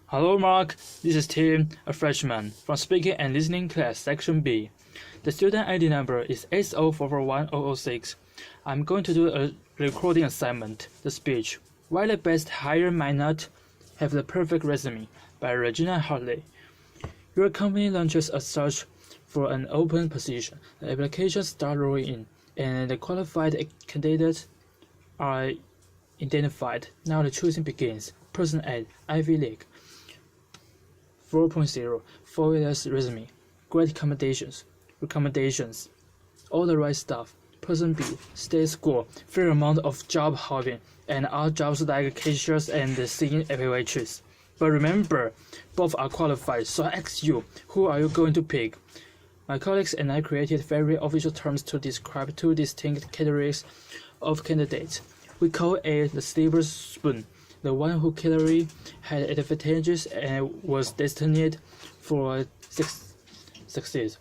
Hello, Mark. This is Tim, a freshman, from Speaking and Listening Class, Section B. The student ID number is 8044106. I'm going to do a recording assignment, the speech, Why the Best Hire Might Not Have the Perfect Resume, by Regina Hartley. Your company launches a search for an open position. The applications start rolling in, and the qualified candidates are identified. Now the choosing begins. Person A, Ivy League, 4.0, 4 years resume, great recommendations, all the right stuff. Person B, state school, fair amount of job hopping, and odd jobs like cashiers and singing waitress. But remember, both are qualified, so I ask you, who are you going to pick? My colleagues and I created very official terms to describe two distinct categories of candidates. We call A the silver spoon, the one who clearly had advantages and was destined for success.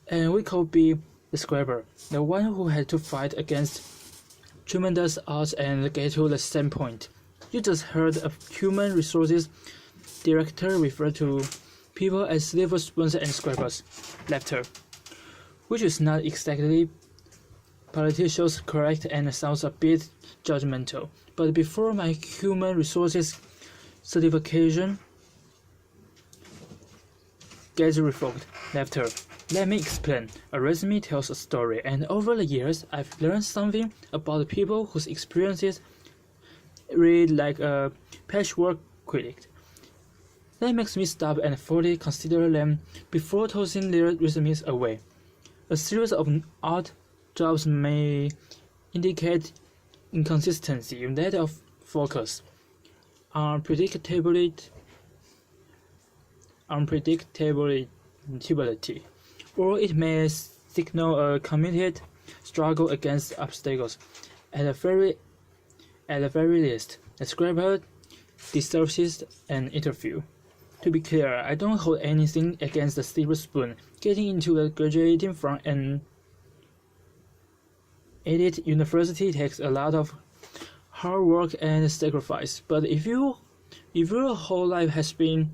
And we call B the scrapper, the one who had to fight against tremendous odds and get to the same point. You just heard a human resources director refer to people as silver spoons and scrappers. Laughter, which is not exactly politically correct and sounds a bit judgmental. But before my human resources certification gets revoked, laughter. Let me explain. A resume tells a story, and over the years, I've learned something about the people whose experiences read like a patchwork quilt. That makes me stop and fully consider them before tossing their resumes away. A series of odd jobs may indicate inconsistency in that of focus, unpredictability, or it may signal a committed struggle against obstacles. At the very least, the scrapper deserves an interview. To be clear, I don't hold anything against the silver spoon. Getting into the graduating from an elite university takes a lot of hard work and sacrifice. But if your whole life has been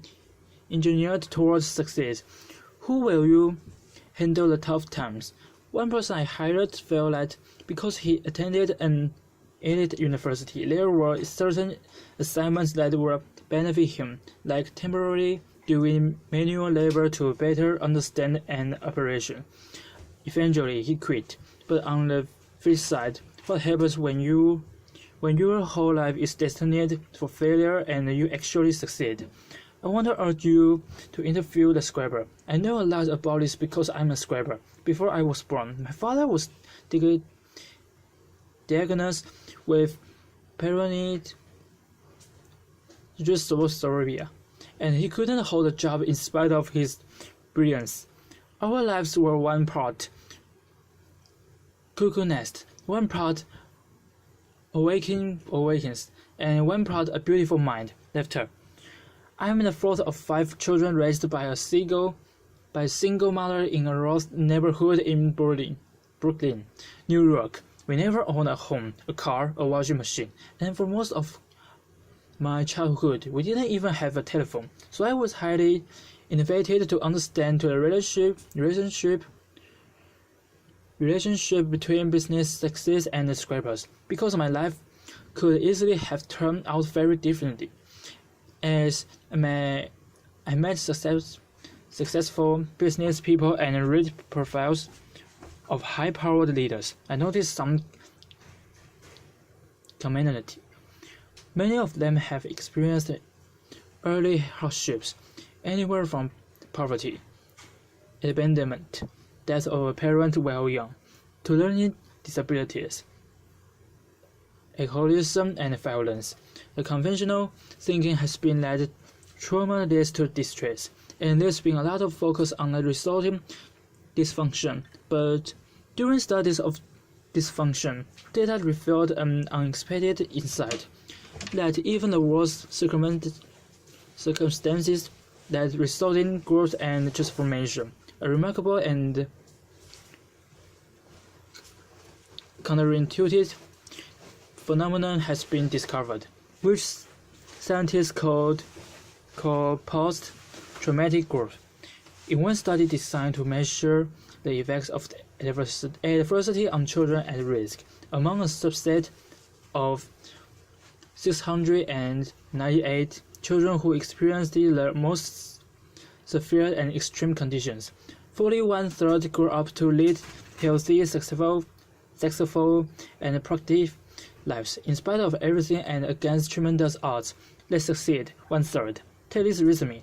engineered towards success, who will you handle the tough times? One person I hired felt that because he attended an elite university, there were certain assignments that would benefit him, like temporarily doing manual labor to better understand an operation. Eventually, he quit. But on the flip side, what happens when your whole life is destined for failure and you actually succeed? I want to urge you to interview the scrapper. I know a lot about this because I'm a scrapper. Before I was born, my father was diagnosed with paranoid schizophrenia, and he couldn't hold a job in spite of his brilliance. Our lives were one part cuckoo nest, one part awakens, and one part a beautiful mind. Laughter. I am the fourth of 5 children raised by a single mother in a rough neighborhood in Brooklyn, New York. We never owned a home, a car, a washing machine, and for most of my childhood, we didn't even have a telephone. So I was highly invited to understand the relationship between business success and the scrapers, because my life could easily have turned out very differently. As I met successful business people and read profiles of high-powered leaders, I noticed some commonality. Many of them have experienced early hardships, anywhere from poverty, abandonment, death of a parent while young, to learning disabilities, alcoholism, and violence. The conventional thinking has been that trauma leads to distress, and there's been a lot of focus on the resulting dysfunction. But during studies of dysfunction, data revealed an unexpected insight, that even the worst circumstances that result in growth and transformation, a remarkable and counterintuitive phenomenon has been discovered, which scientists called called post-traumatic growth. In one study designed to measure the effects of adversity on children at risk, among a subset of 698 children who experienced the most severe and extreme conditions, 41/3 grew up to lead healthy, successful, and productive lives. In spite of everything and against tremendous odds, they succeed. 1/3. Take this resume.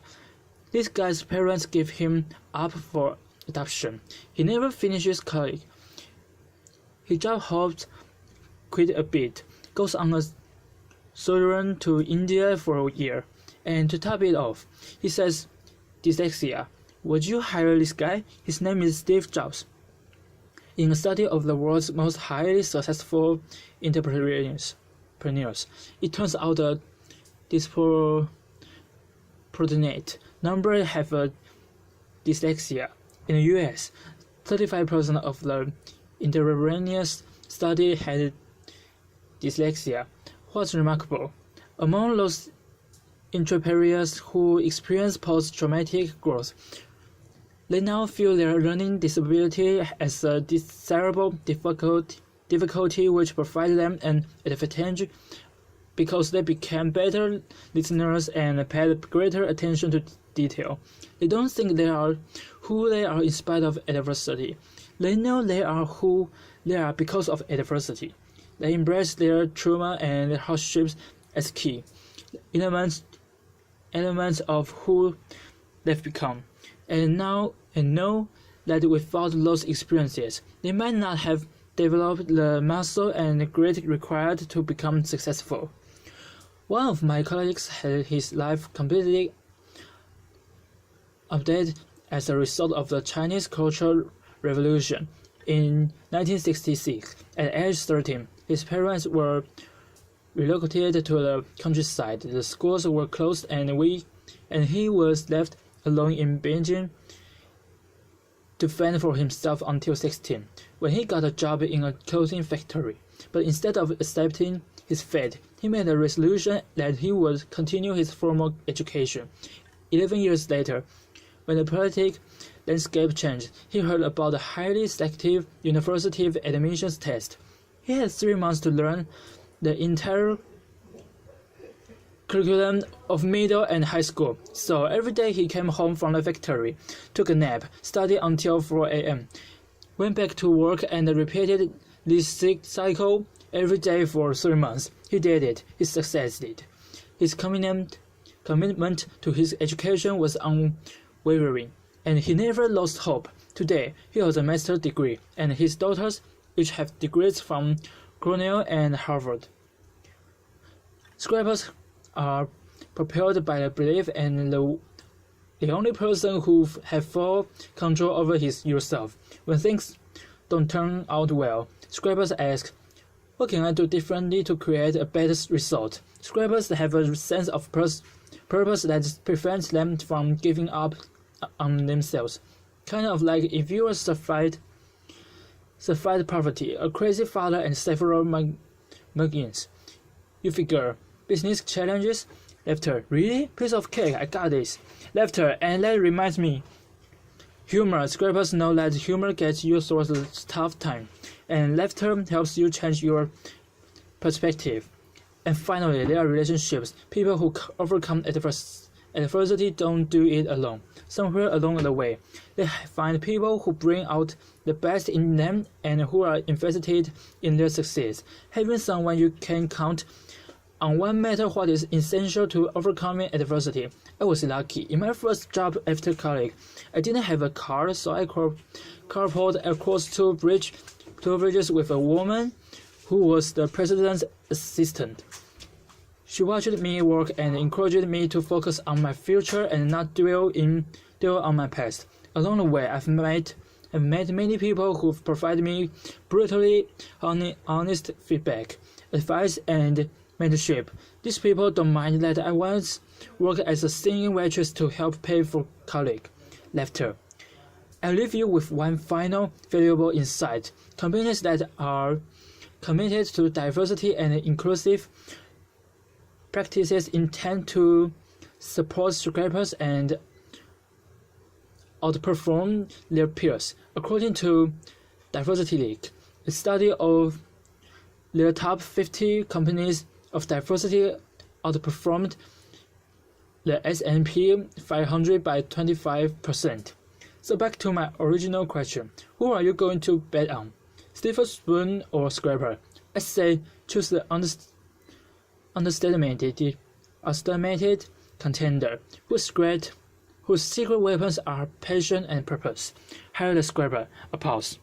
This guy's parents give him up for adoption. He never finishes college. He job hopped quite a bit, goes on a sojourn to India for a year, and to top it off, he says, dyslexia. Would you hire this guy? His name is Steve Jobs. In a study of the world's most highly successful entrepreneurs, it turns out that disproportionate number have a dyslexia. In the US, 35% of the entrepreneurs studied had dyslexia. What's remarkable, among those entrepreneurs who experience post-traumatic growth, they now feel their learning disability as a desirable difficulty which provides them an advantage because they became better listeners and paid greater attention to detail. They don't think they are who they are in spite of adversity. They know they are who they are because of adversity. They embrace their trauma and hardships as key elements of who they've become, and know that without those experiences, they might not have developed the muscle and grit required to become successful. One of my colleagues had his life completely updated as a result of the Chinese Cultural Revolution. In 1966, at age 13, his parents were relocated to the countryside. The schools were closed and he was left alone in Beijing to fend for himself until 16, when he got a job in a clothing factory. But instead of accepting his fate, he made a resolution that he would continue his formal education. 11 years later, when the political landscape changed, he heard about the highly selective university admissions test. He had 3 months to learn the entire curriculum of middle and high school. So every day he came home from the factory, took a nap, studied until 4 a.m., went back to work and repeated this cycle every day for 3 months. He did it. He succeeded. His commitment to his education was unwavering, and he never lost hope. Today, he has a master's degree, and his daughters each have degrees from Cornell and Harvard. Scrappers are propelled by the belief and the only person who have full control over is yourself. When things don't turn out well, scrappers ask, what can I do differently to create a better result? Scrappers have a sense of purpose that prevents them from giving up on themselves. Kind of like if you survived poverty, a crazy father, and several muggings. You figure, business challenges? Laughter. Really? Piece of cake, I got this. Laughter, and that reminds me. Humor. Scrappers know that humor gets you through the tough time, and laughter helps you change your perspective. And finally, there are relationships. People who overcome adversity don't do it alone. Somewhere along the way, they find people who bring out the best in them and who are invested in their success. Having someone you can count on no matter what is essential to overcoming adversity. I was lucky. In my first job after college, I didn't have a car, so I carpooled across two bridges with a woman who was the president's assistant. She watched me work and encouraged me to focus on my future and not dwell on my past. Along the way, I've met many people who've provided me brutally honest feedback, advice, and mentorship. These people don't mind that I once worked as a singing waitress to help pay for college. Laughter. I'll leave you with one final valuable insight. Companies that are committed to diversity and inclusive practices intend to support scrapers and outperform their peers. According to Diversity League, a study of their top 50 companies of diversity outperformed the S&P 500 by 25%. So back to my original question, who are you going to bet on? Silver spoon or scraper? I say choose the underestimated contender whose secret weapons are passion and purpose. Hire the scraper. Applause.